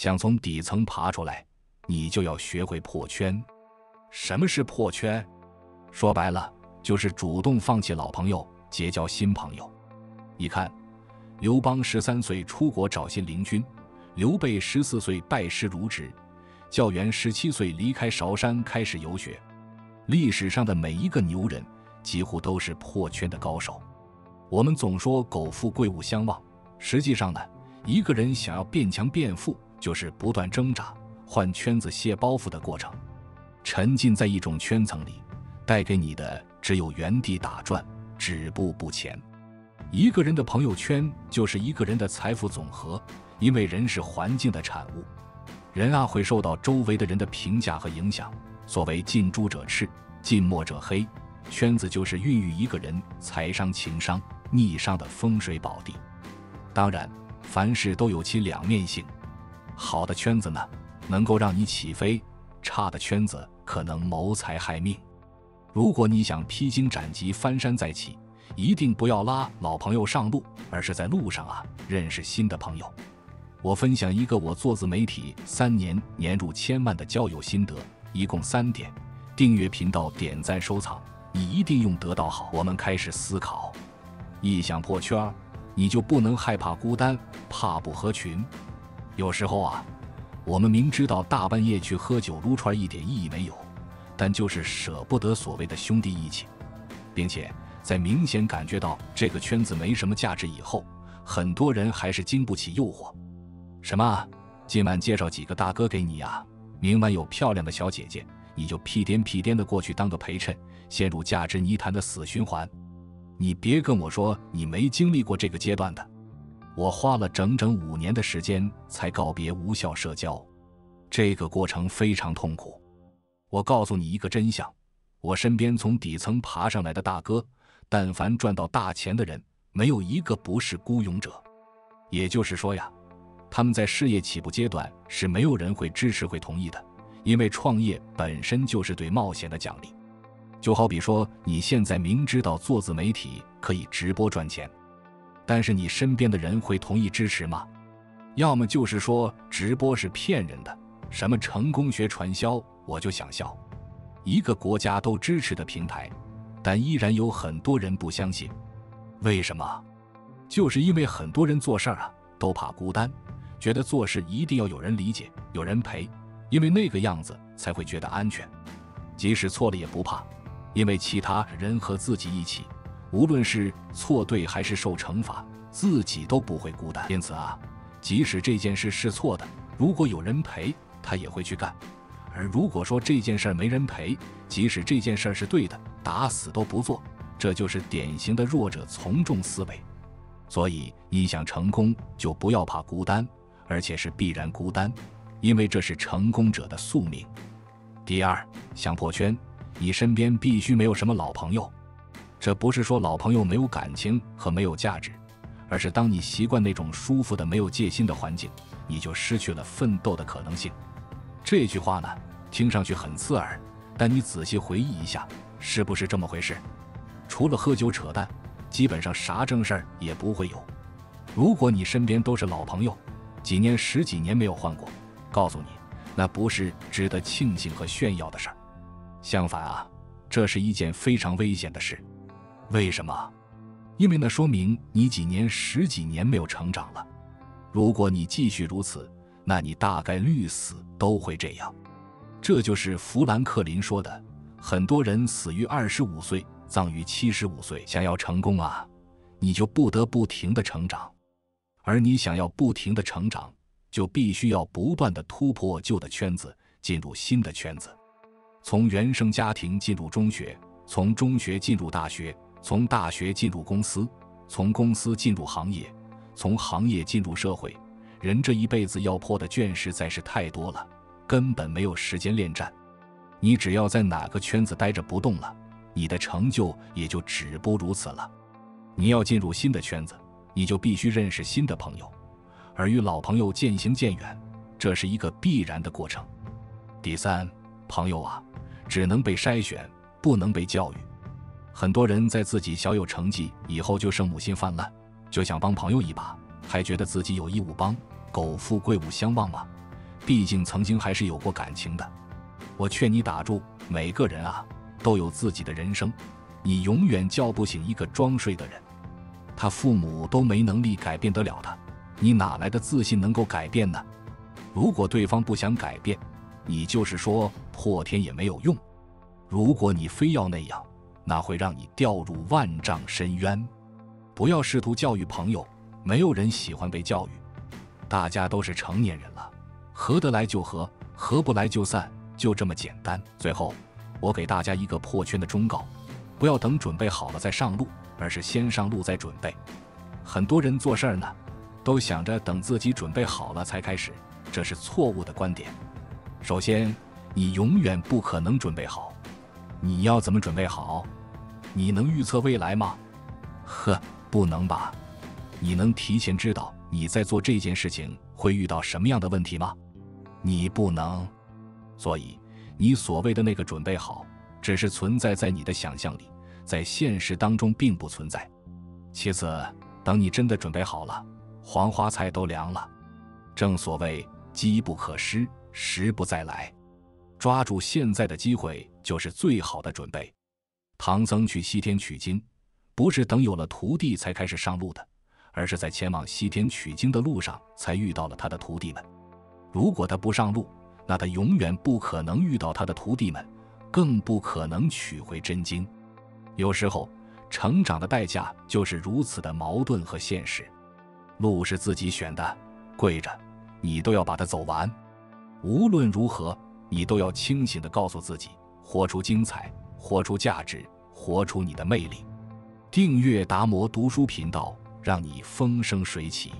想从底层爬出来，你就要学会破圈。什么是破圈？说白了，就是主动放弃老朋友，结交新朋友。你看，刘邦13岁出国找信陵君，刘备14岁拜师儒职，教员17岁离开韶山开始游学。历史上的每一个牛人，几乎都是破圈的高手。我们总说苟富贵勿相忘，实际上呢，一个人想要变强变富，就是不断挣扎，换圈子卸包袱的过程。沉浸在一种圈层里，带给你的只有原地打转，止步不前。一个人的朋友圈就是一个人的财富总和，因为人是环境的产物，人啊会受到周围的人的评价和影响。所谓近朱者赤，近墨者黑，圈子就是孕育一个人财商情商逆商的风水宝地。当然，凡事都有其两面性，好的圈子呢，能够让你起飞，差的圈子可能谋财害命。如果你想披荆斩棘翻山再起，一定不要拉老朋友上路，而是在路上认识新的朋友。我分享一个我做自媒体3年年入1000万的交友心得，一共3点：订阅频道，点赞收藏，你一定用得到好。我们开始思考，一想破圈，你就不能害怕孤单，怕不合群。有时候我们明知道大半夜去喝酒撸串一点意义没有，但就是舍不得所谓的兄弟义气，并且在明显感觉到这个圈子没什么价值以后，很多人还是经不起诱惑。什么今晚介绍几个大哥给你明晚有漂亮的小姐姐，你就屁颠屁颠的过去当个陪衬，陷入价值泥潭的死循环。你别跟我说你没经历过这个阶段的，我花了整整5年的时间才告别无效社交，这个过程非常痛苦。我告诉你一个真相，我身边从底层爬上来的大哥，但凡赚到大钱的人，没有一个不是孤勇者。也就是说他们在事业起步阶段是没有人会支持会同意的，因为创业本身就是对冒险的奖励。就好比说你现在明知道做自媒体可以直播赚钱，但是你身边的人会同意支持吗？要么就是说直播是骗人的，什么成功学传销，我就想笑。一个国家都支持的平台，但依然有很多人不相信。为什么？就是因为很多人做事都怕孤单，觉得做事一定要有人理解，有人陪，因为那个样子才会觉得安全。即使错了也不怕，因为其他人和自己一起，无论是错对还是受惩罚，自己都不会孤单。因此即使这件事是错的，如果有人陪，他也会去干。而如果说这件事没人陪，即使这件事是对的，打死都不做，这就是典型的弱者从众思维。所以你想成功，就不要怕孤单，而且是必然孤单，因为这是成功者的宿命。第二，想破圈，你身边必须没有什么老朋友。这不是说老朋友没有感情和没有价值，而是当你习惯那种舒服的没有戒心的环境，你就失去了奋斗的可能性。这句话呢，听上去很刺耳，但你仔细回忆一下，是不是这么回事？除了喝酒扯淡，基本上啥正事儿也不会有。如果你身边都是老朋友，几年10几年没有换过，告诉你，那不是值得庆幸和炫耀的事儿。相反这是一件非常危险的事。为什么？因为那说明你几年10几年没有成长了。如果你继续如此，那你大概率死都会这样。这就是富兰克林说的，很多人死于25岁，葬于75岁。想要成功你就不得不停地成长。而你想要不停地成长，就必须要不断地突破旧的圈子，进入新的圈子。从原生家庭进入中学，从中学进入大学，从大学进入公司，从公司进入行业，从行业进入社会。人这一辈子要破的圈实在是太多了，根本没有时间恋战。你只要在哪个圈子待着不动了，你的成就也就止步如此了。你要进入新的圈子，你就必须认识新的朋友，而与老朋友渐行渐远，这是一个必然的过程。第三，朋友只能被筛选，不能被教育。很多人在自己小有成绩以后就圣母心泛滥，就想帮朋友一把，还觉得自己有义务帮。苟富贵勿相忘毕竟曾经还是有过感情的。我劝你打住，每个人啊都有自己的人生，你永远叫不醒一个装睡的人。他父母都没能力改变得了他，你哪来的自信能够改变呢？如果对方不想改变，你就是说破天也没有用。如果你非要那样，那会让你掉入万丈深渊。不要试图教育朋友，没有人喜欢被教育。大家都是成年人了，合得来就合，合不来就散，就这么简单。最后，我给大家一个破圈的忠告：不要等准备好了再上路，而是先上路再准备。很多人做事儿呢，都想着等自己准备好了才开始，这是错误的观点。首先，你永远不可能准备好。你要怎么准备好？你能预测未来吗？不能吧。你能提前知道你在做这件事情会遇到什么样的问题吗？你不能。所以，你所谓的那个准备好，只是存在在你的想象里，在现实当中并不存在。其次，等你真的准备好了，黄花菜都凉了。正所谓机不可失，时不再来。抓住现在的机会就是最好的准备。唐僧去西天取经，不是等有了徒弟才开始上路的，而是在前往西天取经的路上才遇到了他的徒弟们。如果他不上路，那他永远不可能遇到他的徒弟们，更不可能取回真经。有时候，成长的代价就是如此的矛盾和现实。路是自己选的，跪着，你都要把它走完。无论如何，你都要清醒地告诉自己，活出精彩，活出价值，活出你的魅力。订阅达摩读书频道，让你风生水起。